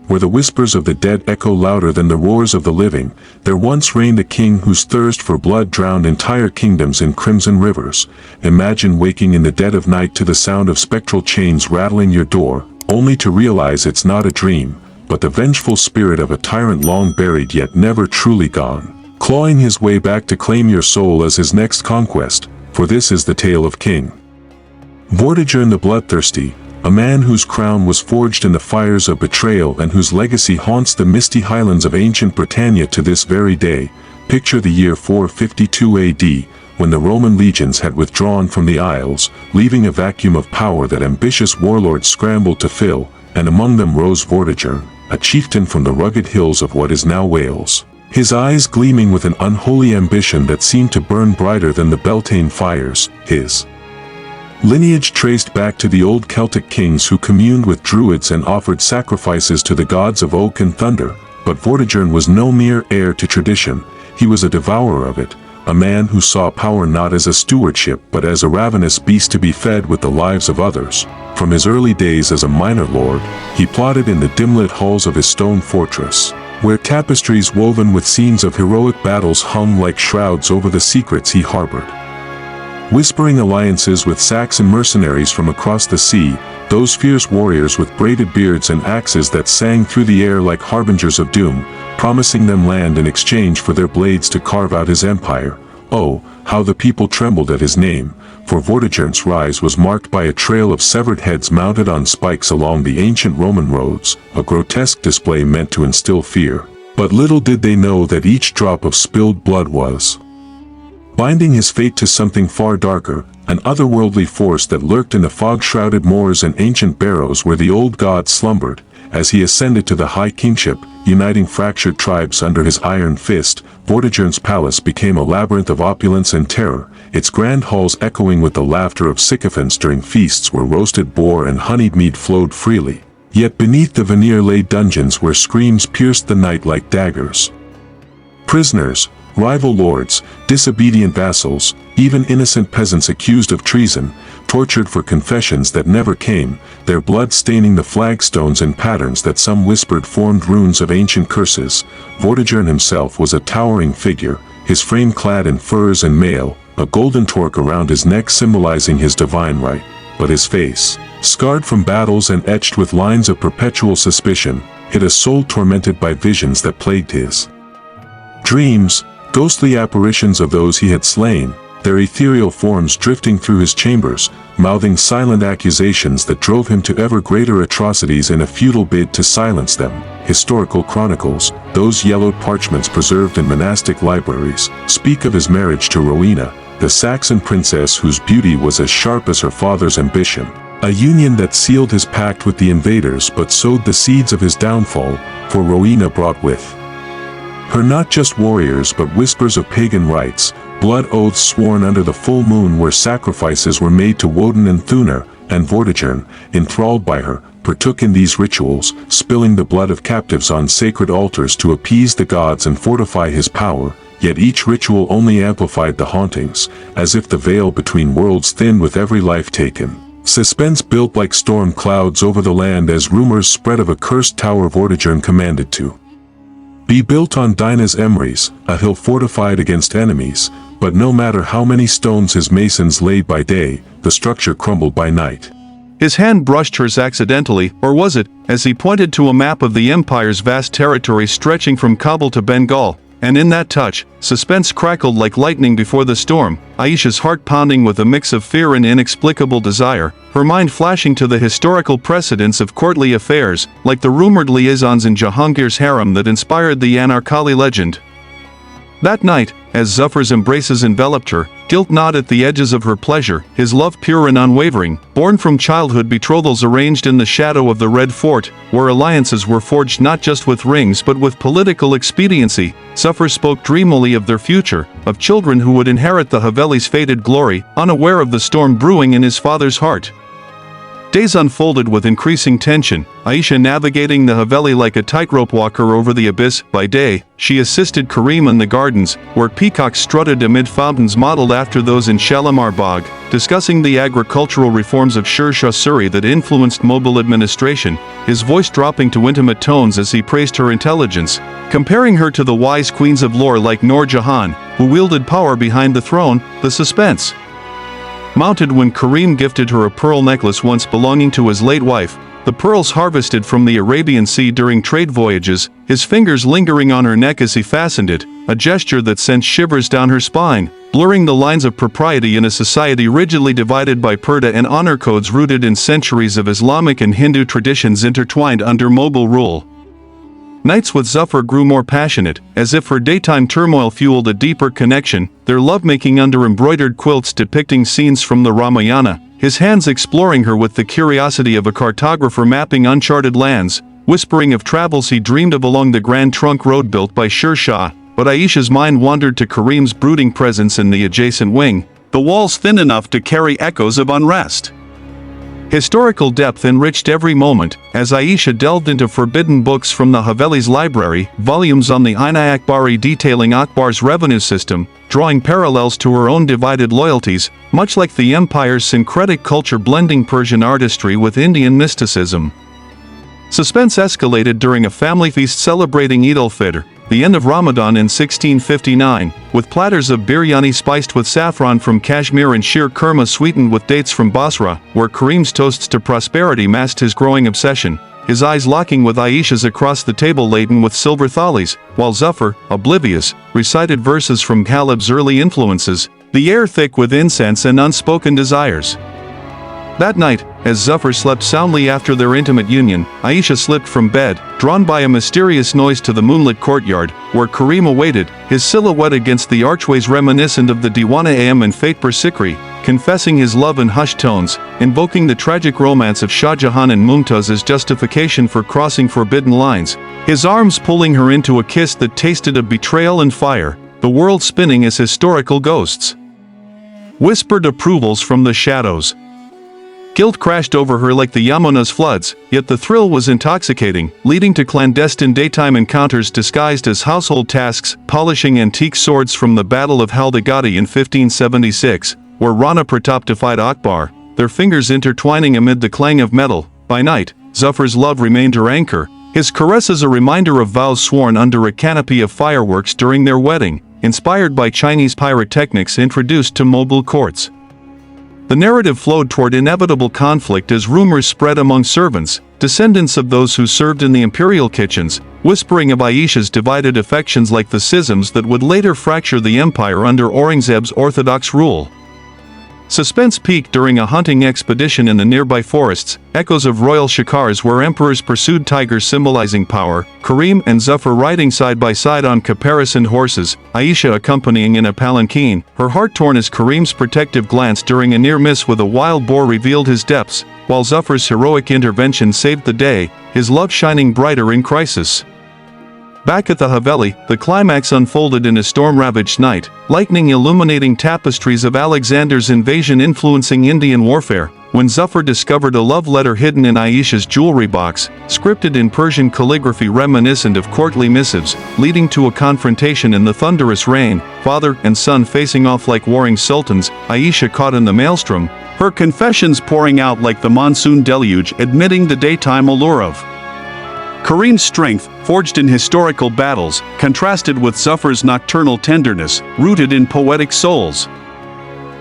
where the whispers of the dead echo louder than the roars of the living, there once reigned a king whose thirst for blood drowned entire kingdoms in crimson rivers. Imagine waking in the dead of night to the sound of spectral chains rattling your door, only to realize it's not a dream, but the vengeful spirit of a tyrant long buried yet never truly gone, clawing his way back to claim your soul as his next conquest, for this is the tale of King Vortigern the Bloodthirsty, a man whose crown was forged in the fires of betrayal and whose legacy haunts the misty highlands of ancient Britannia to this very day. Picture the year 452 AD, when the Roman legions had withdrawn from the Isles, leaving a vacuum of power that ambitious warlords scrambled to fill, and among them rose Vortigern, a chieftain from the rugged hills of what is now Wales, his eyes gleaming with an unholy ambition that seemed to burn brighter than the Beltane fires. His lineage traced back to the old Celtic kings who communed with druids and offered sacrifices to the gods of oak and thunder, but Vortigern was no mere heir to tradition, he was a devourer of it, a man who saw power not as a stewardship but as a ravenous beast to be fed with the lives of others. From his early days as a minor lord, he plotted in the dim-lit halls of his stone fortress, where tapestries woven with scenes of heroic battles hung like shrouds over the secrets he harbored. Whispering alliances with Saxon mercenaries from across the sea, those fierce warriors with braided beards and axes that sang through the air like harbingers of doom, promising them land in exchange for their blades to carve out his empire. Oh, how the people trembled at his name, for Vortigern's rise was marked by a trail of severed heads mounted on spikes along the ancient Roman roads, a grotesque display meant to instill fear. But little did they know that each drop of spilled blood was binding his fate to something far darker, an otherworldly force that lurked in the fog-shrouded moors and ancient barrows where the old god slumbered. As he ascended to the high kingship, uniting fractured tribes under his iron fist, Vortigern's palace became a labyrinth of opulence and terror, its grand halls echoing with the laughter of sycophants during feasts where roasted boar and honeyed mead flowed freely. Yet beneath the veneer lay dungeons where screams pierced the night like daggers. Prisoners, rival lords, disobedient vassals, even innocent peasants accused of treason, tortured for confessions that never came, their blood staining the flagstones in patterns that some whispered formed runes of ancient curses. Vortigern himself was a towering figure, his frame clad in furs and mail, a golden torque around his neck symbolizing his divine right, but his face, scarred from battles and etched with lines of perpetual suspicion, hid a soul tormented by visions that plagued his dreams, ghostly apparitions of those he had slain, their ethereal forms drifting through his chambers, mouthing silent accusations that drove him to ever greater atrocities in a futile bid to silence them. Historical chronicles, those yellowed parchments preserved in monastic libraries, speak of his marriage to Rowena, the Saxon princess whose beauty was as sharp as her father's ambition, a union that sealed his pact with the invaders but sowed the seeds of his downfall, for Rowena brought with her not just warriors but whispers of pagan rites, blood oaths sworn under the full moon where sacrifices were made to Woden and Thunor, and Vortigern, enthralled by her, partook in these rituals, spilling the blood of captives on sacred altars to appease the gods and fortify his power, yet each ritual only amplified the hauntings, as if the veil between worlds thinned with every life taken. Suspense built like storm clouds over the land as rumors spread of a cursed tower Vortigern commanded to be built on Dinah's Emrys, a hill fortified against enemies, but no matter how many stones his masons laid by day, the structure crumbled by night. His hand brushed hers accidentally, or was it, as he pointed to a map of the Empire's vast territory stretching from Kabul to Bengal, and in that touch, suspense crackled like lightning before the storm, Aisha's heart pounding with a mix of fear and inexplicable desire, her mind flashing to the historical precedents of courtly affairs, like the rumored liaisons in Jahangir's harem that inspired the Anarkali legend. That night, as Zuffar's embraces enveloped her, guilt gnawed at the edges of her pleasure, his love pure and unwavering, born from childhood betrothals arranged in the shadow of the Red Fort, where alliances were forged not just with rings but with political expediency. Zuffar spoke dreamily of their future, of children who would inherit the Haveli's fated glory, unaware of the storm brewing in his father's heart. Days unfolded with increasing tension, Aisha navigating the Haveli like a tightrope walker over the abyss. By day, she assisted Karim in the gardens, where peacocks strutted amid fountains modeled after those in Shalimar Bagh, discussing the agricultural reforms of Sher Shah Suri that influenced Mughal administration, his voice dropping to intimate tones as he praised her intelligence, comparing her to the wise queens of lore like Noor Jahan, who wielded power behind the throne. The suspense mounted when Karim gifted her a pearl necklace once belonging to his late wife, the pearls harvested from the Arabian Sea during trade voyages, his fingers lingering on her neck as he fastened it, a gesture that sent shivers down her spine, blurring the lines of propriety in a society rigidly divided by purdah and honor codes rooted in centuries of Islamic and Hindu traditions intertwined under Mughal rule. Nights with Zafar grew more passionate, as if her daytime turmoil fueled a deeper connection, their lovemaking under embroidered quilts depicting scenes from the Ramayana, his hands exploring her with the curiosity of a cartographer mapping uncharted lands, whispering of travels he dreamed of along the Grand Trunk Road built by Sher Shah. But Aisha's mind wandered to Karim's brooding presence in the adjacent wing, the walls thin enough to carry echoes of unrest. Historical depth enriched every moment, as Aisha delved into forbidden books from the Haveli's library, volumes on the Aina Akbari detailing Akbar's revenue system, drawing parallels to her own divided loyalties, much like the empire's syncretic culture blending Persian artistry with Indian mysticism. Suspense escalated during a family feast celebrating Eid al-Fitr, the end of Ramadan in 1659, with platters of biryani spiced with saffron from Kashmir and sheer kurma sweetened with dates from Basra, where Karim's toasts to prosperity masked his growing obsession, his eyes locking with Aisha's across the table laden with silver thalis, while Zafar, oblivious, recited verses from Ghalib's early influences, the air thick with incense and unspoken desires. That night, as Zafar slept soundly after their intimate union, Aisha slipped from bed, drawn by a mysterious noise to the moonlit courtyard, where Karim awaited, his silhouette against the archways reminiscent of the Diwana Am and Fatpur Sikri, confessing his love in hushed tones, invoking the tragic romance of Shah Jahan and Mumtaz as justification for crossing forbidden lines, his arms pulling her into a kiss that tasted of betrayal and fire, the world spinning as historical ghosts whispered approvals from the shadows. Guilt crashed over her like the Yamuna's floods, yet the thrill was intoxicating, leading to clandestine daytime encounters disguised as household tasks, polishing antique swords from the Battle of Haldigati in 1576, where Rana Pratap defied Akbar, their fingers intertwining amid the clang of metal. By night, Zafar's love remained her anchor, his caresses a reminder of vows sworn under a canopy of fireworks during their wedding, inspired by Chinese pyrotechnics introduced to Mughal courts. The narrative flowed toward inevitable conflict as rumors spread among servants, descendants of those who served in the imperial kitchens, whispering of Aisha's divided affections like the schisms that would later fracture the empire under Aurangzeb's orthodox rule. Suspense peaked during a hunting expedition in the nearby forests, echoes of royal shikars where emperors pursued tigers symbolizing power, Karim and Zafar riding side by side on caparisoned horses, Aisha accompanying in a palanquin, her heart torn as Karim's protective glance during a near miss with a wild boar revealed his depths, while Zafar's heroic intervention saved the day, his love shining brighter in crisis. Back at the Haveli, the climax unfolded in a storm-ravaged night, lightning illuminating tapestries of Alexander's invasion influencing Indian warfare, when Zafar discovered a love letter hidden in Aisha's jewelry box, scripted in Persian calligraphy reminiscent of courtly missives, leading to a confrontation in the thunderous rain, father and son facing off like warring sultans, Aisha caught in the maelstrom, her confessions pouring out like the monsoon deluge admitting the daytime allure of Karim's strength, forged in historical battles, contrasted with Zafar's nocturnal tenderness, rooted in poetic souls.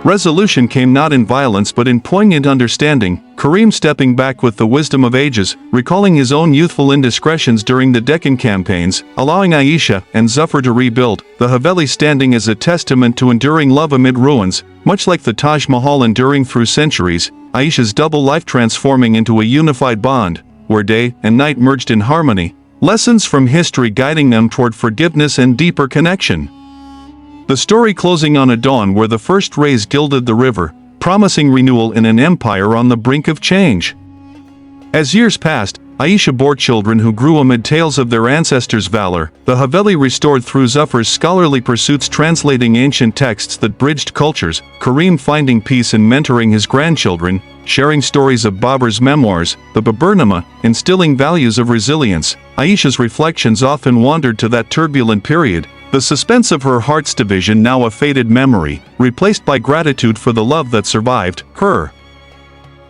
Resolution came not in violence but in poignant understanding, Karim stepping back with the wisdom of ages, recalling his own youthful indiscretions during the Deccan campaigns, allowing Aisha and Zafar to rebuild, the Haveli standing as a testament to enduring love amid ruins, much like the Taj Mahal enduring through centuries, Aisha's double life transforming into a unified bond, where day and night merged in harmony, lessons from history guiding them toward forgiveness and deeper connection. The story closing on a dawn where the first rays gilded the river, promising renewal in an empire on the brink of change. As years passed, Aisha bore children who grew amid tales of their ancestors' valor, the Haveli restored through Zafar's scholarly pursuits translating ancient texts that bridged cultures, Karim finding peace in mentoring his grandchildren, sharing stories of Babur's memoirs, the Baburnama, instilling values of resilience. Aisha's reflections often wandered to that turbulent period, the suspense of her heart's division now a faded memory, replaced by gratitude for the love that survived her.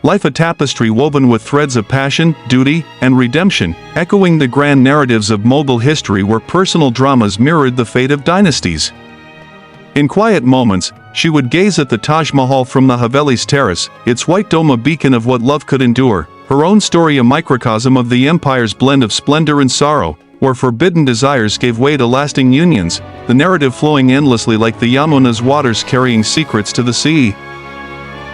Life a tapestry woven with threads of passion, duty, and redemption, echoing the grand narratives of Mughal history where personal dramas mirrored the fate of dynasties. In quiet moments, she would gaze at the Taj Mahal from the Haveli's terrace, its white dome a beacon of what love could endure, her own story a microcosm of the empire's blend of splendor and sorrow, where forbidden desires gave way to lasting unions, the narrative flowing endlessly like the Yamuna's waters carrying secrets to the sea.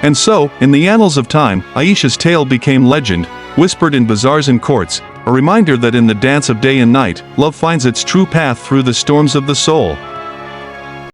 And so, in the annals of time, Aisha's tale became legend, whispered in bazaars and courts, a reminder that in the dance of day and night, love finds its true path through the storms of the soul.